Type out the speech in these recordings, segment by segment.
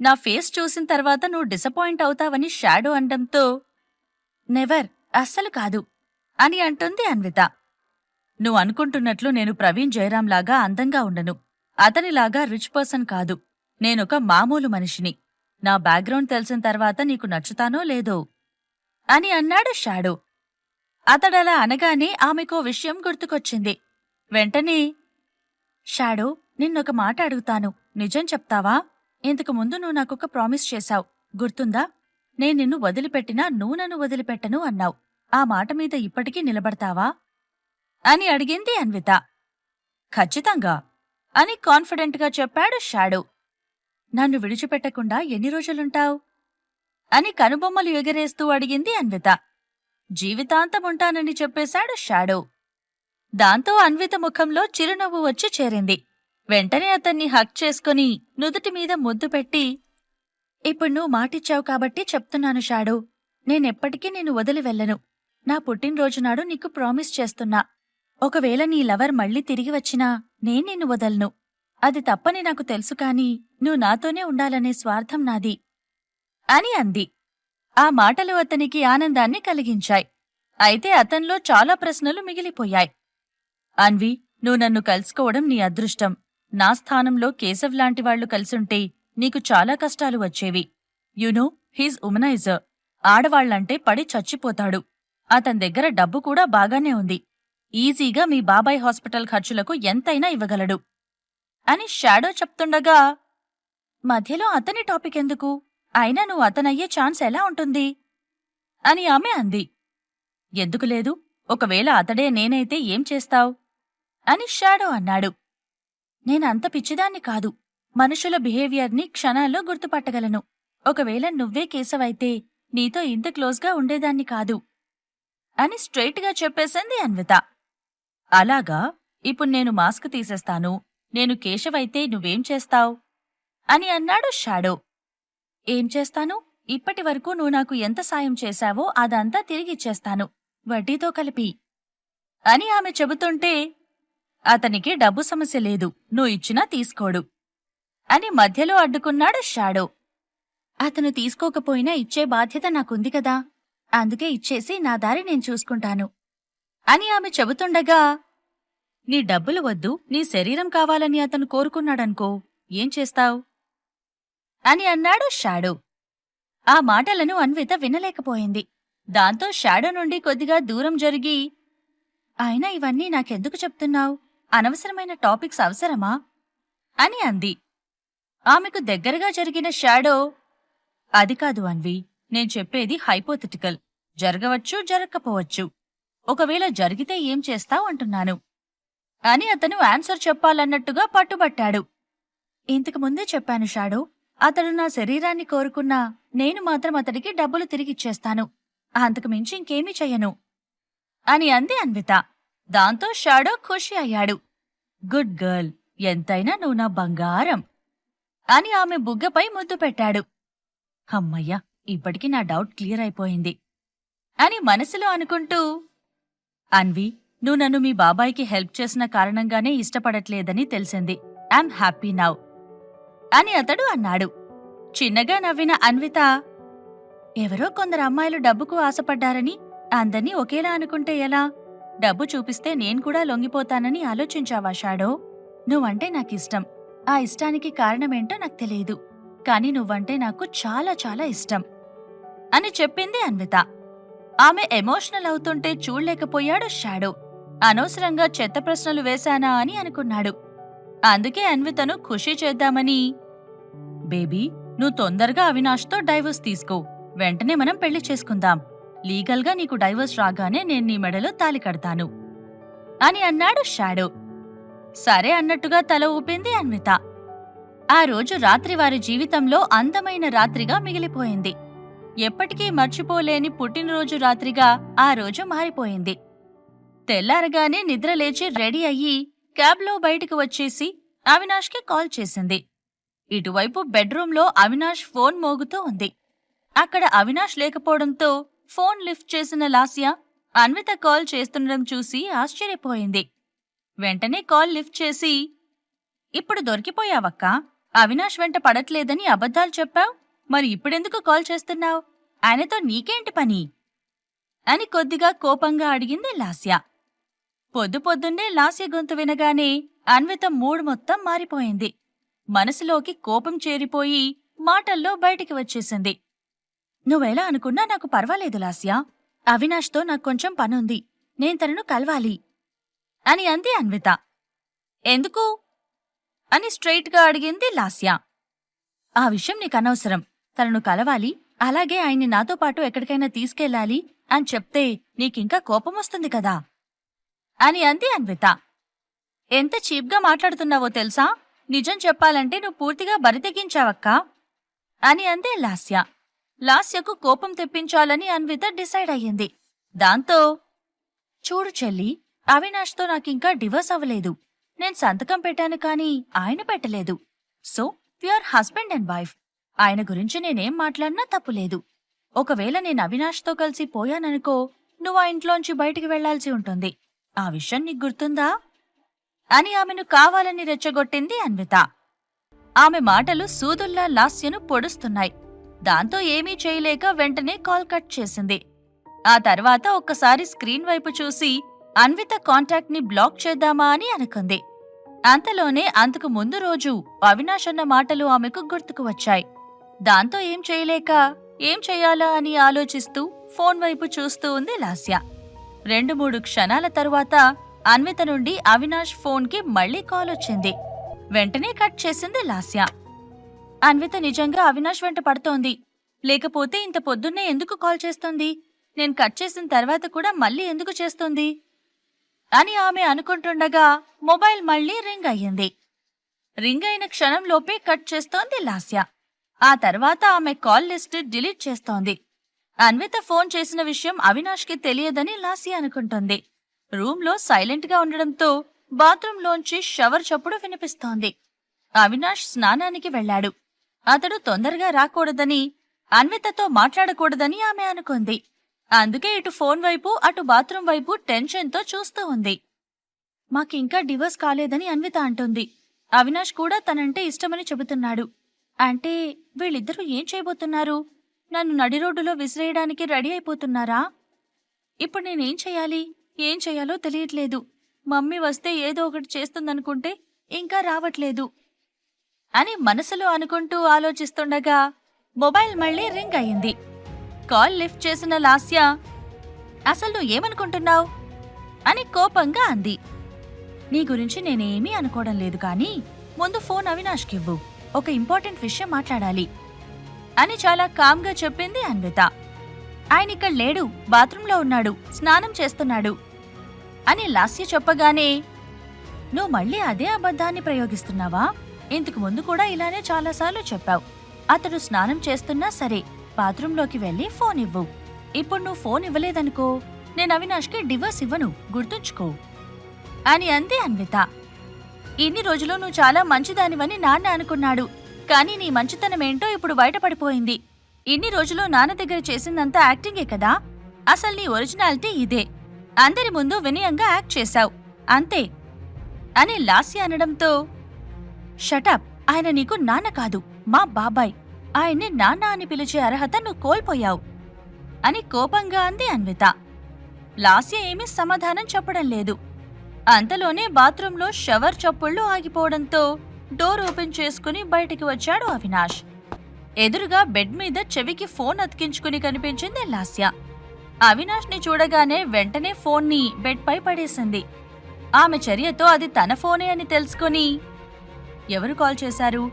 నా ఫేస్ చూసిన తర్వాత నువ్వు డిసప్పాయింట్ అవుతావని షాడో అనడంతో నెవర్, అస్సలు కాదు అని అంటుంది అన్విత. నువ్వు అనుకుంటున్నట్లు నేను ప్రవీణ్ జయరాంలాగా అందంగా ఉండను. అతనిలాగా రిచ్ పర్సన్ కాదు. నేనొక మామూలు మనిషిని. నా బ్యాక్గ్రౌండ్ తెలిసిన తర్వాత నీకు నచ్చుతానో లేదో అని అన్నాడు షాడో. అతడలా అనగానే ఆమెకో విషయం గుర్తుకొచ్చింది. వెంటనే, షాడో, నిన్నొక మాట అడుగుతాను, నిజం చెప్తావా? ఇంతకుముందు నువ్వు నాకొక ప్రామిస్ చేశావు, గుర్తుందా? నేను నిన్ను వదిలిపెట్టినా నువ్వు నన్ను వదిలిపెట్టను అన్నావు. ఆ మాట మీద ఇప్పటికీ నిలబడతావా అని అడిగింది అన్విత. ఖచ్చితంగా అని కాన్ఫిడెంట్గా చెప్పాడు షాడో. నన్ను విడిచిపెట్టకుండా ఎన్ని రోజులుంటావు అని కనుబొమ్మలు ఎగరేస్తూ అడిగింది అన్విత. జీవితాంతముంటానని చెప్పేశాడు షాడో. దాంతో అన్విత ముఖంలో చిరునవ్వు వచ్చి చేరింది. వెంటనే అతన్ని హక్ చేసుకుని నుదుటిమీద ముద్దు పెట్టి, ఇప్పుడు నువ్వు మాటిచ్చావు కాబట్టి చెప్తున్నాను షాడో, నేనెప్పటికీ నిన్ను వదిలి వెళ్ళను. నా పుట్టినరోజునాడు నీకు ప్రామిస్ చేస్తున్నా. ఒకవేళ నీ లవర్ మళ్ళీ తిరిగి వచ్చినా నేను నిన్ను వదలను. అది తప్పని నాకు తెలుసు, కాని నువ్వు నాతోనే ఉండాలనే స్వార్థం నాది అని అంది. ఆ మాటలు అతనికి ఆనందాన్ని కలిగించాయి. అయితే అతనిలో చాలా ప్రశ్నలు మిగిలిపోయాయి. అన్వి, నువ్వు నన్ను కలుసుకోవడం నీ అదృష్టం. నా స్థానంలో కేశవ్ లాంటివాళ్లు కలిసుంటే నీకు చాలా కష్టాలు వచ్చేవి. You know, he's womaniser. ఆడవాళ్లంటే పడి చచ్చిపోతాడు. అతని దగ్గర డబ్బు కూడా బాగానే ఉంది. ఈజీగా మీ బాబాయ్ హాస్పిటల్ ఖర్చులకు ఎంతైనా ఇవ్వగలడు అని షాడో చెప్తుండగా, మధ్యలో అతని టాపిక్ ఎందుకు? అయినా నువ్వు అతనయ్యే ఛాన్స్ ఎలా ఉంటుంది అని ఆమె అంది. ఎందుకు లేదు? ఒకవేళ అతడే నేనైతే ఏం చేస్తావ్ అని షాడో అన్నాడు. నేనంత పిచ్చిదాన్ని కాదు. మనుషుల బిహేవియర్ని క్షణాల్లో గుర్తుపట్టగలను. ఒకవేళ నువ్వే కేశవైతే నీతో ఇంత క్లోజ్గా ఉండేదాన్ని కాదు అని స్ట్రెయిట్గా చెప్పేసింది అన్విత. అలాగా, ఇప్పుడు నేను మాస్క్ తీసేస్తాను. నేను కేశవైతే నువ్వేం చేస్తావ్ అని అన్నాడు షాడో. ఏం చేస్తాను? ఇప్పటివరకు నువ్వు నాకు ఎంత సాయం చేశావో అదంతా తిరిగిచ్చేస్తాను, వడ్డీతో కలిపి అని ఆమె చెబుతుంటే, అతనికి డబ్బు సమస్య లేదు, నువ్వు ఇచ్చినా తీసుకోడు అని మధ్యలో అడ్డుకున్నాడు షాడో. అతను తీసుకోకపోయినా ఇచ్చే బాధ్యత నాకుంది కదా, అందుకే ఇచ్చేసి నా దారి నేను చూసుకుంటాను అని ఆమె చెబుతుండగా, నీ డబ్బులు వద్దు, నీ శరీరం కావాలని అతను కోరుకున్నాడనుకో, ఏం చేస్తావ్ అని అన్నాడు షాడో. ఆ మాటలను అన్విత వినలేకపోయింది. దాంతో షాడో నుండి కొద్దిగా దూరం జరిగి, అయినా ఇవన్నీ నాకెందుకు చెప్తున్నావ్? అనవసరమైన టాపిక్స్ అవసరమా అని అంది. ఆమెకు దగ్గరగా జరిగిన షాడో, అది కాదు అన్వి, నేను చెప్పేది హైపోథెటికల్. జరగవచ్చు, జరగకపోవచ్చు. ఒకవేళ జరిగితే ఏం చేస్తావ్ అంటున్నాను అని అతను ఆన్సర్ చెప్పాలన్నట్టుగా పట్టుబట్టాడు. ఇంతకుముందే చెప్పాను షాడో, అతడు నా శరీరాన్ని కోరుకున్నా నేను మాత్రం అతడికి డబ్బులు తిరిగిచ్చేస్తాను. అంతకుమించి ఇంకేమీ చెయ్యను అని అంది అన్విత. దాంతో షాడో ఖుషి అయ్యాడు. గుడ్ గర్ల్, ఎంతైనా నువ్వు నా బంగారం అని ఆమె బుగ్గపై ముద్దు పెట్టాడు. అమ్మయ్య, ఇప్పటికి నా డౌట్ క్లియర్ అయిపోయింది అని మనసులో అనుకుంటూ, అన్వి, నువ్వు నన్ను మీ బాబాయికి హెల్ప్ చేసిన కారణంగానే ఇష్టపడట్లేదని తెలిసింది. ఐమ్ హ్యాపీ నౌ అని అతడు అన్నాడు. చిన్నగా నవ్విన అన్విత, ఎవరో కొందరు అమ్మాయిలు డబ్బుకు ఆశపడ్డారని అందర్నీ ఒకేలా అనుకుంటే ఎలా? డబ్బు చూపిస్తే నేను కూడా లొంగిపోతానని ఆలోచించావా షాడో? నువ్వంటే నాకిష్టం. ఆ ఇష్టానికి కారణమేంటో నాకు తెలియదు, కాని నువ్వంటే నాకు చాలా చాలా ఇష్టం అని చెప్పింది అన్విత. ఆమె ఎమోషనల్ అవుతుంటే చూడలేకపోయాడు షాడో. అనవసరంగా చెత్త ప్రశ్నలు వేశానా అని అనుకున్నాడు. అందుకే అన్వితను ఖుషి చేద్దామని, బేబీ, నువ్వు తొందరగా అవినాష్తో డైవర్స్ తీసుకో. వెంటనే మనం పెళ్లి చేసుకుందాం. లీగల్గా నీకు డైవర్స్ రాగానే నేను నీ మెడలో తాళి కడతాను అని అన్నాడు షాడో. సరే అన్నట్టుగా తల ఊపింది అన్విత. ఆ రోజు రాత్రి వారి జీవితంలో అందమైన రాత్రిగా మిగిలిపోయింది. ఎప్పటికీ మర్చిపోలేని పుట్టినరోజు రాత్రిగా ఆ రోజు మారిపోయింది. తెల్లారగానే నిద్రలేచి రెడీ అయ్యి క్యాబ్లో బయటకు వచ్చేసి అవినాష్కి కాల్ చేసింది. ఇటువైపు బెడ్రూంలో అవినాష్ ఫోన్ మోగుతూ ఉంది. అక్కడ అవినాష్ లేకపోవడంతో ఫోన్ లిఫ్ట్ చేసిన లాస్య అన్విత కాల్ చేస్తుండడం చూసి ఆశ్చర్యపోయింది. వెంటనే కాల్ లిఫ్ట్ చేసి, ఇప్పుడు దొరికిపోయావక్కా, అవినాష్ వెంట పడట్లేదని అబద్ధాలు చెప్పావు. మరి ఇప్పుడెందుకు కాల్ చేస్తున్నావు? ఆయనతో నీకేంటి పని అని కొద్దిగా కోపంగా అడిగింది లాస్య. పొద్దున్నే లాస్య గొంతు వినగానే అన్విత మూడ్ మొత్తం మారిపోయింది. మనసులోకి కోపం చేరిపోయి మాటల్లో బయటికి వచ్చేసింది. నువ్వెలా అనుకున్నా నాకు పర్వాలేదు లాస్య. అవినాష్తో నాకొంచెం పనుంది. నేను తనను కలవాలి అని అంది అన్విత. ఎందుకు అని స్ట్రెయిట్గా అడిగింది లాస్య. ఆ విషయం నీకనవసరం. తనను కలవాలి, అలాగే ఆయన్ని నాతో పాటు ఎక్కడికైనా తీసుకెళ్ళాలి అని చెప్తే నీకింకా కోపమొస్తుంది కదా అని అంది అన్విత. ఎంత చీప్గా మాట్లాడుతున్నావో తెలుసా? నిజం చెప్పాలంటే నువ్వు పూర్తిగా బరితెగించావక్కా అని అంది లాస్య. లాస్యకు కోపం తెప్పించాలని అన్విత డిసైడ్ అయ్యింది. దాంతో, చూడు చెల్లి, అవినాష్తో నాకింకా డివోర్స్ అవ్వలేదు. నేను సంతకం పెట్టాను కానీ ఆయన పెట్టలేదు. So we are husband and wife. ఆయన గురించి నేనేం మాట్లాడినా తప్పులేదు. ఒకవేళ నేను అవినాష్తో కలిసి పోయాననుకో, నువ్వు ఆ ఇంట్లోంచి బయటికి వెళ్లాల్సి ఉంటుంది. ఆ విషయం నీకు గుర్తుందా అని ఆమెను కావాలని రెచ్చగొట్టింది అన్విత. ఆమె మాటలు సూదుల్లా లాస్యను పొడుస్తున్నాయి. దాంతో ఏమీ చేయలేక వెంటనే కాల్ కట్ చేసింది. ఆ తర్వాత ఒక్కసారి స్క్రీన్ వైపు చూసి అన్విత కాంటాక్ట్ని బ్లాక్ చేద్దామా అని అనుకుంది. అంతలోనే అంతకు ముందు రోజు అవినాష్ అన్న మాటలు ఆమెకు గుర్తుకు వచ్చాయి. దాంతో ఏం చేయలేక ఏం చెయ్యాలా అని ఆలోచిస్తూ ఫోన్ వైపు చూస్తూ ఉంది లాస్య. 2-3 క్షణాల తరువాత అన్విత నుండి అవినాష్ ఫోన్కి మళ్లీ కాల్ వచ్చింది. వెంటనే కట్ చేసింది లాస్య. అన్విత నిజంగా అవినాష్ వెంట పడుతోంది. లేకపోతే ఇంత పొద్దున్నే ఎందుకు కాల్ చేస్తుంది? నేను కట్ చేసిన తర్వాత కూడా మళ్ళీ ఎందుకు చేస్తుంది అని ఆమె అనుకుంటుండగా మొబైల్ మళ్లీ రింగ్ అయ్యింది. రింగ్ అయిన క్షణంలోపే కట్ చేస్తోంది లాస్య. ఆ తర్వాత ఆమె కాల్ లిస్ట్ డిలీట్ చేస్తోంది. అన్విత ఫోన్ చేసిన విషయం అవినాష్కి తెలియదని లాస్య అనుకుంటోంది. రూంలో సైలెంట్గా ఉండడంతో బాత్రూంలోంచి షవర్ చప్పుడు వినిపిస్తోంది. అవినాష్ స్నానానికి వెళ్లాడు. అతడు తొందరగా రాకూడదని, అన్వితతో మాట్లాడకూడదని ఆమె అనుకుంది. అందుకే ఇటు ఫోన్ వైపు అటు బాత్రూం వైపు టెన్షన్తో చూస్తూ ఉంది. మాకింకా డివోర్స్ కాలేదని అన్విత అంటుంది. అవినాష్ కూడా తనంటే ఇష్టమని చెబుతున్నాడు. అంటే వీళ్ళిద్దరూ ఏం చేయబోతున్నారు? నన్ను నడిరోడ్డులో విసిరేయడానికి రెడీ అయిపోతున్నారా? ఇప్పుడు నేనేం చెయ్యాలి? ఏం చెయ్యాలో తెలియట్లేదు. మమ్మీ వస్తే ఏదో ఒకటి చేస్తుందనుకుంటే ఇంకా రావట్లేదు అని మనసులో అనుకుంటూ ఆలోచిస్తుండగా మొబైల్ మళ్లీ రింగ్ అయింది. కాల్ లిఫ్ట్ చేసిన లాస్య, అసలు నువ్వేమనుకుంటున్నావు అని కోపంగా అంది. నీ గురించి నేనేమీ అనుకోవడం లేదు కానీ ముందు ఫోన్ అవినాష్కివ్వు. ఒక ఇంపార్టెంట్ విషయం మాట్లాడాలి అని చాలా కామ్గా చెప్పింది అన్విత. ఆయనిక్కడ లేడు, బాత్రూంలో ఉన్నాడు, స్నానం చేస్తున్నాడు అని లాస్య చెప్పగానే, నువ్వు మళ్ళీ అదే అబద్ధాన్ని ప్రయోగిస్తున్నావా? ఇంతకు ముందు కూడా ఇలానే చాలాసార్లు చెప్పావు. అతడు స్నానం చేస్తున్నా సరే బాత్రూంలోకి వెళ్ళి ఫోన్ ఇవ్వు. ఇప్పుడు నువ్వు ఫోన్ ఇవ్వలేదనుకో, నేను అవినాష్కి డివోర్స్ ఇవ్వను, గుర్తుంచుకో అని అంది అన్విత. ఇన్ని రోజులు నువ్వు చాలా మంచిదానివని నాన్న అనుకున్నాడు. కానీ నీ మంచితనమేంటో ఇప్పుడు బయటపడిపోయింది. ఇన్ని రోజులు నాన్న దగ్గర చేసిందంతా యాక్టింగే కదా. అసలు నీ ఒరిజినాలిటీ ఇదే. అందరి ముందు వినయంగా యాక్ట్ చేశావు, అంతే అని లాస్య అనడంతో, షటప్, ఆయన నీకు నాన్న కాదు, మా బాబాయ్. ఆయన్ని నాన్న అని పిలిచే అర్హత నువ్వు కోల్పోయావు అని కోపంగా అంది అన్విత. లాస్య ఏమీ సమాధానం చెప్పడం లేదు. అంతలోనే బాత్రూంలో షవర్ చప్పుళ్లు ఆగిపోవడంతో డోర్ ఓపెన్ చేసుకుని బయటికి వచ్చాడు అవినాష్. ఎదురుగా బెడ్ మీద చెవికి ఫోన్ అతికించుకుని కనిపించింది లాస్య. అవినాష్ని చూడగానే వెంటనే ఫోన్ని బెడ్ పై పడేసింది. ఆమె చర్యతో అది తన ఫోనే అని తెలుసుకుని, ఎవరు కాల్ చేశారు?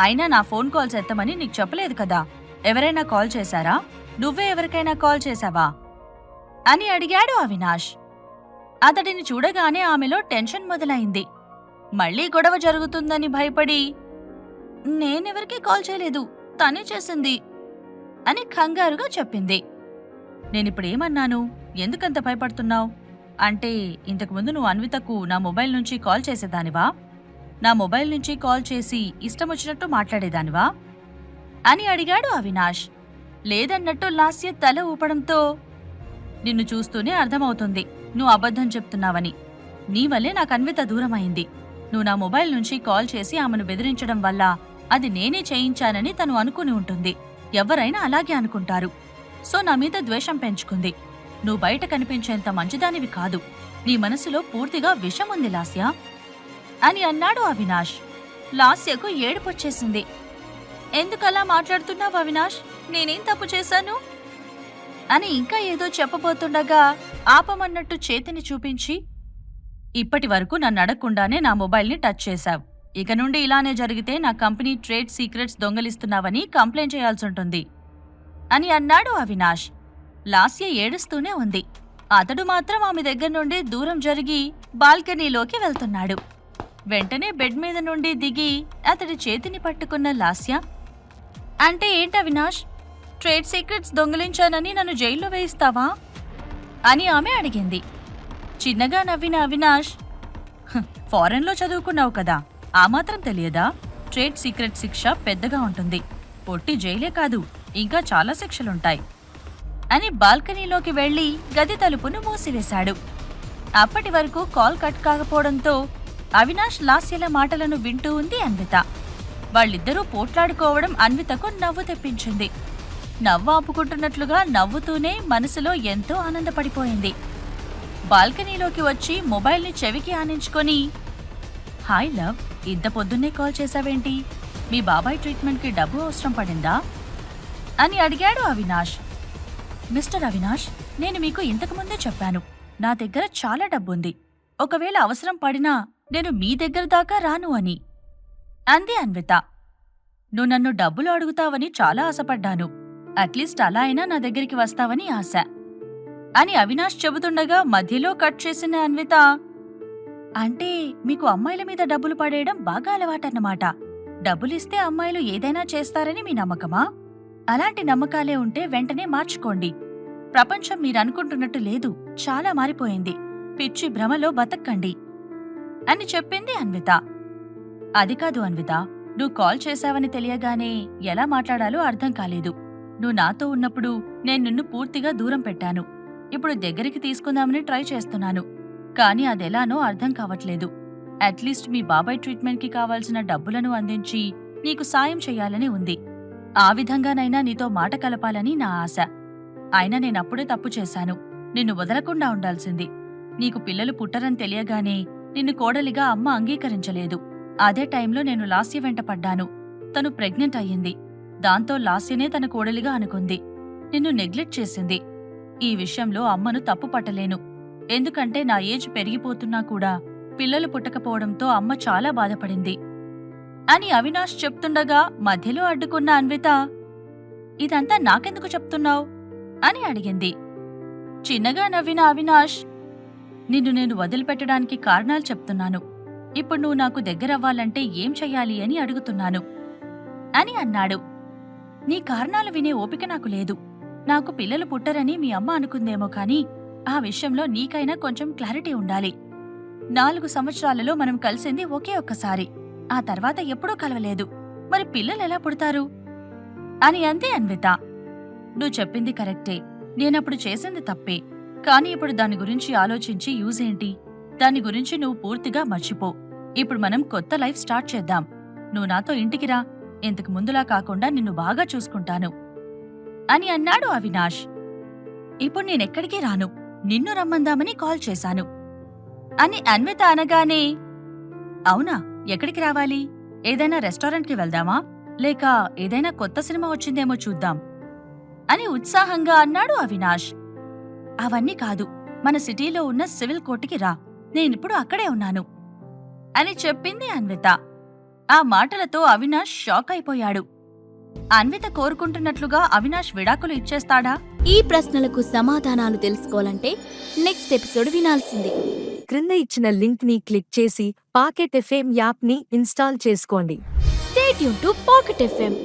అయినా నా ఫోన్ కాల్స్ ఎత్తమని నీకు చెప్పలేదు కదా. ఎవరైనా కాల్ చేశారా? నువ్వే ఎవరికైనా కాల్ చేశావా అని అడిగాడు అవినాష్. అతడిని చూడగానే ఆమెలో టెన్షన్ మొదలైంది. మళ్లీ గొడవ జరుగుతుందని భయపడి, నేనెవరికీ కాల్ చేయలేదు, తనే చేసింది అని కంగారుగా చెప్పింది. నేనిప్పుడేమన్నాను? ఎందుకంత భయపడుతున్నావు? అంటే ఇంతకుముందు నువ్వు అన్వితకు నా మొబైల్ నుంచి కాల్ చేసేదానివా? నా మొబైల్ నుంచి కాల్ చేసి ఇష్టమొచ్చినట్టు మాట్లాడేదానివా అని అడిగాడు అవినాష్. లేదన్నట్టు లాస్య తల ఊపడంతో, నిన్ను చూస్తూనే అర్థమవుతుంది నువ్వు అబద్ధం చెప్తున్నావని. నీ వల్లే నాకు అన్విత దూరమైంది. నువ్వు నా మొబైల్ నుంచి కాల్ చేసి ఆమెను బెదిరించడం వల్ల అది నేనే చేయించానని తను అనుకుని ఉంటుంది. ఎవరైనా అలాగే అనుకుంటారు. సో నా మీద ద్వేషం పెంచుకుంది. నువ్వు బయట కనిపించేంత మంచిదానివి కాదు. నీ మనసులో పూర్తిగా విషం ఉంది లాస్య అని అన్నాడు అవినాష్. లాస్యకు ఏడుపొచ్చేసింది. ఎందుకలా మాట్లాడుతున్నావు అవినాష్? నేనేం తప్పు చేశాను అని ఇంకా ఏదో చెప్పబోతుండగా ఆపమన్నట్టు చేతిని చూపించి, ఇప్పటి వరకు నన్ను అడగకుండానే నా మొబైల్ని టచ్ చేశావు. ఇక నుండి ఇలానే జరిగితే నా కంపెనీ ట్రేడ్ సీక్రెట్స్ దొంగలిస్తున్నావని కంప్లైంట్ చేయాల్సుంటుంది అని అన్నాడు అవినాష్. లాస్య ఏడుస్తూనే ఉంది. అతడు మాత్రం ఆమె దగ్గర నుండి దూరం జరిగి బాల్కనీలోకి వెళ్తున్నాడు. వెంటనే బెడ్ మీద నుండి దిగి అతడి చేతిని పట్టుకున్న లాస్య, అంటే ఏంటవినాష్? ట్రేడ్ సీక్రెట్స్ దొంగిలించానని నన్ను జైల్లో వేయిస్తావా అని ఆమె అడిగింది. చిన్నగా నవ్విన అవినాష్, ఫారెన్లో చదువుకున్నావు కదా, ఆ మాత్రం తెలియదా? ట్రేడ్ సీక్రెట్ శిక్ష పెద్దగా ఉంటుంది. పొట్టి జైలే కాదు, ఇంకా చాలా శిక్షలుంటాయి అని బాల్కనీలోకి వెళ్లి గది తలుపును మూసివేశాడు. అప్పటి వరకు కాల్ కట్ కాకపోవడంతో అవినాష్ లాస్యల మాటలను వింటూ ఉంది అన్విత. వాళ్ళిద్దరూ పోట్లాడుకోవడం అన్వితకు నవ్వు తెప్పించింది. నవ్వు ఆపుకుంటున్నట్లుగా నవ్వుతూనే మనసులో ఎంతో ఆనందపడిపోయింది. బాల్కనీలోకి వచ్చి మొబైల్ని చెవికి ఆనించుకొని, హాయ్ లవ్, ఇంత పొద్దున్నే కాల్ చేశావేంటి? మీ బాబాయ్ ట్రీట్మెంట్కి డబ్బు అవసరం పడిందా అని అడిగాడు అవినాష్. మిస్టర్ అవినాష్, నేను మీకు ఇంతకుముందే చెప్పాను, నా దగ్గర చాలా డబ్బుంది. ఒకవేళ అవసరం పడినా నేను మీ దగ్గర దాకా రాను అని అంది అన్విత. నువ్వు నన్ను డబ్బులు అడుగుతావని చాలా ఆశపడ్డాను. అట్లీస్ట్ అలా అయినా నా దగ్గరికి వస్తావని ఆశ అని అవినాష్ చెబుతుండగా మధ్యలో కట్ చేసిన అన్విత, అంటే మీకు అమ్మాయిల మీద డబ్బులు పడేయడం బాగా అలవాటన్నమాట. డబ్బులిస్తే అమ్మాయిలు ఏదైనా చేస్తారని మీ నమ్మకమా? అలాంటి నమ్మకాలే ఉంటే వెంటనే మార్చుకోండి. ప్రపంచం మీరనుకుంటున్నట్టు లేదు, చాలా మారిపోయింది. పిచ్చి భ్రమలో బతక్కండి అని చెప్పింది అన్విత. అది కాదు అన్విత, నువ్వు కాల్ చేశావని తెలియగానే ఎలా మాట్లాడాలో అర్థం కాలేదు. నువ్వు నాతో ఉన్నప్పుడు నేను నిన్ను పూర్తిగా దూరం పెట్టాను. ఇప్పుడు దగ్గరికి తీసుకుందామని ట్రై చేస్తున్నాను, కానీ అదెలానో అర్థం కావట్లేదు. అట్లీస్ట్ మీ బాబాయ్ ట్రీట్మెంట్కి కావాల్సిన డబ్బులను అందించి నీకు సాయం చెయ్యాలని ఉంది. ఆ విధంగానైనా నీతో మాట కలపాలని నా ఆశ. అయినా నేనప్పుడే తప్పు చేశాను. నిన్ను వదలకుండా ఉండాల్సింది. నీకు పిల్లలు పుట్టరని తెలియగానే నిన్ను కోడలిగా అమ్మ అంగీకరించలేదు. అదే టైంలో నేను లాస్య వెంట పడ్డాను. తను ప్రెగ్నెంట్ అయ్యింది. దాంతో లాస్యనే తన కోడలిగా అనుకుంది. నిన్ను నెగ్లెక్ట్ చేసింది. ఈ విషయంలో అమ్మను తప్పు పట్టలేను. ఎందుకంటే నా ఏజ్ పెరిగిపోతున్నా కూడా పిల్లలు పుట్టకపోవడంతో అమ్మ చాలా బాధపడింది అని అవినాష్ చెప్తుండగా మధ్యలో అడ్డుకున్న అన్విత, ఇదంతా నాకెందుకు చెప్తున్నావు అని అడిగింది. చిన్నగా నవ్విన అవినాష్, నిన్ను నేను వదిలిపెట్టడానికి కారణాలు చెప్తున్నాను. ఇప్పుడు నువ్వు నాకు దగ్గరవ్వాలంటే ఏం చెయ్యాలి అని అడుగుతున్నాను అని అన్నాడు. నీ కారణాలు వినే ఓపిక నాకు లేదు. నాకు పిల్లలు పుట్టరని మీ అమ్మ అనుకుందేమో కాని ఆ విషయంలో నీకైనా కొంచెం క్లారిటీ ఉండాలి. 4 సంవత్సరాలలో మనం కలిసింది ఒకే ఒక్కసారి. ఆ తర్వాత ఎప్పుడూ కలవలేదు. మరి పిల్లలెలా పుడతారు అని అంది అన్విత. నువ్వు చెప్పింది కరెక్టే. నేనప్పుడు చేసింది తప్పే. కాని ఇప్పుడు దాని గురించి ఆలోచించి యూజ్ ఏంటి? దాని గురించి నువ్వు పూర్తిగా మర్చిపో. ఇప్పుడు మనం కొత్త లైఫ్ స్టార్ట్ చేద్దాం. నువ్వు నాతో ఇంటికి రా. ఇంతకు ముందులా కాకుండా నిన్ను బాగా చూసుకుంటాను అని అన్నాడు అవినాష్. ఇప్పుడు నేనెక్కడికి రాను, నిన్ను రమ్మందామని కాల్ చేశాను అని అన్విత అనగానే, అవునా, ఎక్కడికి రావాలి? ఏదైనా రెస్టారెంట్కి వెళ్దామా? లేక ఏదైనా కొత్త సినిమా వచ్చిందేమో చూద్దాం అని ఉత్సాహంగా అన్నాడు అవినాష్. అవన్నీ కాదు, మన సిటీలో ఉన్న సివిల్ కోర్టుకి రా. నేనిప్పుడు అక్కడే ఉన్నాను అని చెప్పింది అన్విత. ఆ మాటలతో అవినాష్ షాక్ అయిపోయాడు. అన్విత కోరుకుంటున్నట్లుగా అవినాష్ విడాకులు ఇచ్చేస్తాడా? ఈ ప్రశ్నలకు సమాధానాలు తెలుసుకోవాలంటే నెక్స్ట్ ఎపిసోడ్ వినాల్సిందే. క్రింద ఇచ్చిన లింక్ ని క్లిక్ చేసి పాకెట్ ఎఫ్ఎం యాప్ ని ఇన్స్టాల్ చేసుకోండి. Stay tune to pocket FM.